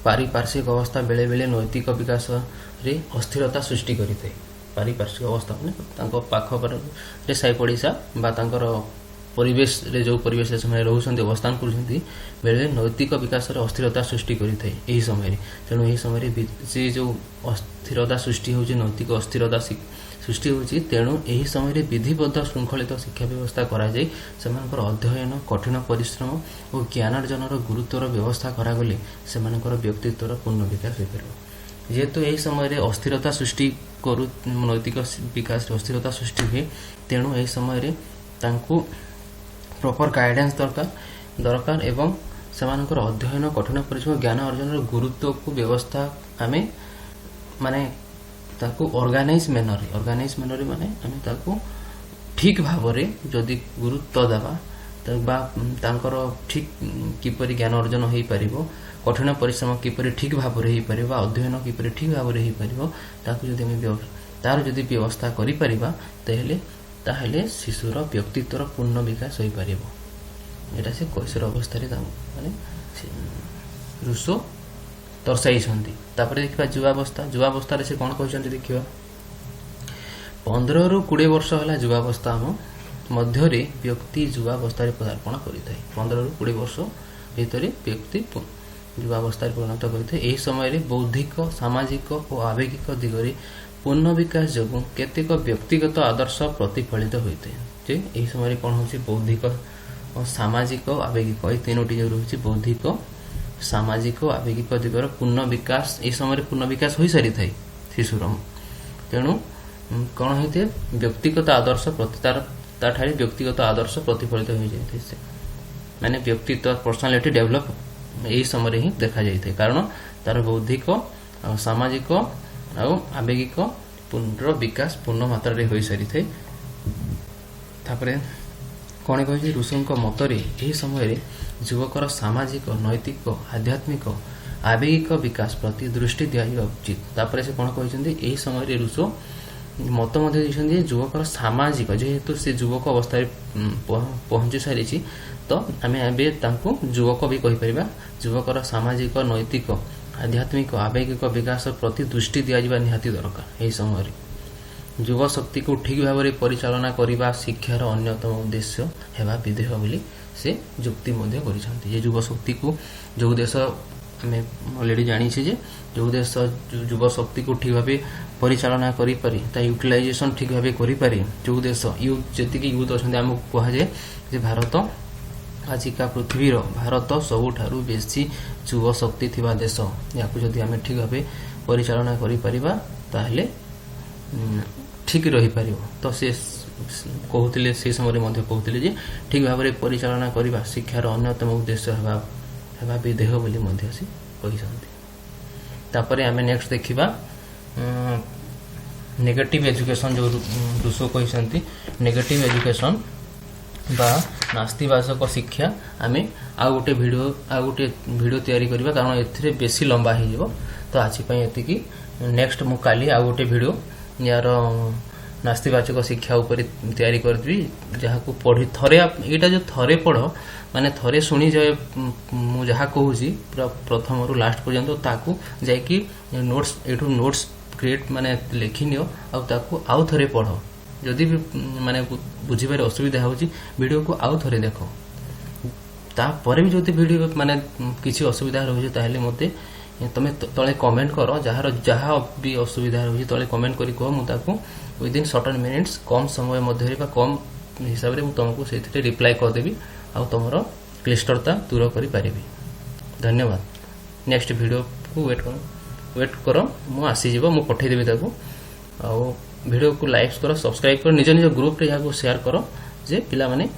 ପାରିପାର୍ଶ୍ୱିକ ଅବସ୍ଥା ବେଳେବେଳେ ନୈତିକ ବିକାଶରେ ଅସ୍ଥିରତା ସୃଷ୍ଟି କରିଥାଏ। ପାରିପାର୍ଶ୍ୱିକ ଅବସ୍ଥା ମାନେ ତାଙ୍କ ପାଖରେ ସାହି ପଡ଼ିଶା ବା ତାଙ୍କର ପରିବେଶରେ ଯେଉଁ ପରିବେଶରେ ସେମାନେ ରହୁଛନ୍ତି, ଅବସ୍ଥାନ କରୁଛନ୍ତି, ବେଳେବେଳେ ନୈତିକ ବିକାଶରେ ଅସ୍ଥିରତା ସୃଷ୍ଟି କରିଥାଏ ଏହି ସମୟରେ। ତେଣୁ ଏହି ସମୟରେ ସେ ଯେଉଁ ଅସ୍ଥିରତା ସୃଷ୍ଟି ହେଉଛି, ନୈତିକ ଅସ୍ଥିରତା ସୃଷ୍ଟି ହେଉଛି, ତେଣୁ ଏହି ସମୟରେ ବିଧିବଦ୍ଧ ଶୃଙ୍ଖଳିତ ଶିକ୍ଷା ବ୍ୟବସ୍ଥା କରାଯାଇ ସେମାନଙ୍କର ଅଧ୍ୟୟନ, କଠିନ ପରିଶ୍ରମ ଓ ଜ୍ଞାନାର୍ଜନର ଗୁରୁତ୍ୱର ବ୍ୟବସ୍ଥା କରାଗଲେ ସେମାନଙ୍କର ବ୍ୟକ୍ତିତ୍ୱର ପୂର୍ଣ୍ଣ ବିକାଶ ହୋଇପାରିବ। ଯେହେତୁ ଏହି ସମୟରେ ଅସ୍ଥିରତା ସୃଷ୍ଟି ନୈତିକ ବିକାଶରେ ଅସ୍ଥିରତା ସୃଷ୍ଟି ହୁଏ, ତେଣୁ ଏହି ସମୟରେ ତାଙ୍କୁ प्रॉपर गाइडेंस दरकार एवं सेमानकर अध्ययन कठिन परिश्रम ज्ञान अर्जन गुरुत्व को व्यवस्था आमे माने ताकू ऑर्गेनाइज मैनर माने आमे ताकू ठीक भाव रे जदि गुरुत्व देबा बा तांकर ठीक किपरि ज्ञान अर्जन होई परिबो कठिन परिश्रम किपरि ठीक भाव रे होई परिबो अध्ययन किपरि ठीक भाव रे होई परिबो ताकू जदि आमे तार जदि व्यवस्था करि परिबा ताहेले शिशुर व्यक्तित्वर पूर्ण विकास होई परिबो एटा से कैशोर अवस्था रे माने रुसो दर्शाइछन्ति तापर देखिबा युवावस्था रे से कोन कहछन्ति देखिबा 15 रु 20 वर्ष होला युवावस्था हम मध्य रे व्यक्ति युवावस्था रे पदार्पण करिथाय 15 रु 20 वर्ष भितरे व्यक्ति युवावस्था रे परिणत करिथाय एही समय रे बौद्धिक सामाजिक और आवेगिक दिगरे पूर्ण विकास जगु केतेक व्यक्तिगत आदर्श प्रतिफलित होइते जे एही समय रे कोन होछि बौद्धिक और सामाजिक और आवेगिक ए तीनोटी जो रहुछि बौद्धिक सामाजिक और आवेगिक दिगर पूर्ण विकास ए समय रे पूर्ण विकास होई सारी थाई शिशुर तेणु कोन होइते व्यक्तिगत आदर्श प्रति ताठारे व्यक्तिगत आदर्श प्रतिफलित होई जायते से माने व्यक्तित्व पर्सनालिटी डेवलप ए समय रे ही देखा जायते कारण तार बौद्धिक और सामाजिक और आवेगिक पूर्ण विकास पूर्ण मात्रा रे होई सारी थाई तापरे कोन कहै रुसों मतरे एही समय रे युवकर सामाजिक नैतिक आध्यात्मिक आवेगिक विकास प्रति दृष्टि दिया उचित तापर से कोन कहै एही समय रे रुसो मत मध्ये दिसंदी युवकर सामाजिक जेहेतु से युवक अवस्था रे पहुंची सारिछि तो आमे एबे तांको युवक भी कहि परिबा युवकर सामाजिक नैतिक आध्यात्मिक आवेगिक विकास प्रति दृष्टि दिया जिबा निहाती दरकार एही समय रे युवा शक्ति को ठीक भाव में परिचालना करने शिक्षार अन्यतम उद्देश्य हेबा विधेय बोली से जुक्ति मध्य करिसंती जे युवा शक्ति को जो देश हमें ऑलरेडी जानी छे जे जो देश युवा शक्ति को ठीक भाव परिचालना करि पारि ता यूटिलाइजेशन ठीक भाव करि पारि जो देश यूथ जति कि यूथ अछंती हम कहा जे जे भारत आजिका पृथ्वी रो भारत सबुठारु बेसी युवा शक्ति थिबा देश याकु जदि हम ठीक भाव परिचालना करि परिबा ताहले ठीक रही पारिबो तो से कहउतिले से समय मध्ये कहउतिले जे ठीक भाव में परिचालना करबा शिक्षार अन्यतम उद्देश्य हेबा विधेय बोली मध्ये से कहिसंती तापरे हमें नेक्स्ट देखिबा नेगेटिव एजुकेशन जो रुसो कहिसंती नेगेटिव एजुकेशन बा नास्तिवाचक शिक्षा आमे आ गोटे वीडियो तैयारी करबा कारण एथिरे बेसी लंबा हे जिवो तो आछि पई एतिकी नेक्स्ट मु काली आ गोटे वीडियो यार नास्तिवाचक शिक्षा ऊपर तैयारी करबी जहा को पढ़ी थरे एटा जो थरे पढ़ माने थरे सुनी जाय मु जहा कहूची प्रथम रु लास्ट पर्यंत ताकू जाय कि नोट्स एठू नोट्स क्रिएट माने लिखिनियो आ ताकू आउ थरे पढ़ जदी भी माने बुझिबारे असुविधा होची वीडियो को आउ थरे देखो ता परे भी जदी वीडियो माने किछि असुविधा रहउची ताहेले मते तमे तले कमेंट करो जहा भी असुविधा रही तले कमेंट करी कह मु ताकू विदिन सर्टेन मिनिट्स कम समय मध्य कम हिसाब रे मु तुमको सेथिरे रिप्लाई कर देबी आ तमरो क्लिष्टता दूर करि पारिबी धन्यवाद नेक्स्ट वीडियो को वेट करो मु आसी जीवो मु पठै देबी ताकू आ वीडियो को लाइक करो सब्सक्राइब करो निज निज ग्रुप रे याको शेयर करो जे पिला माने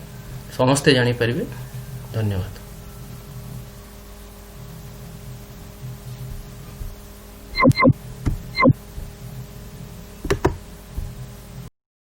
समस्त जानि पारिबे धन्यवाद।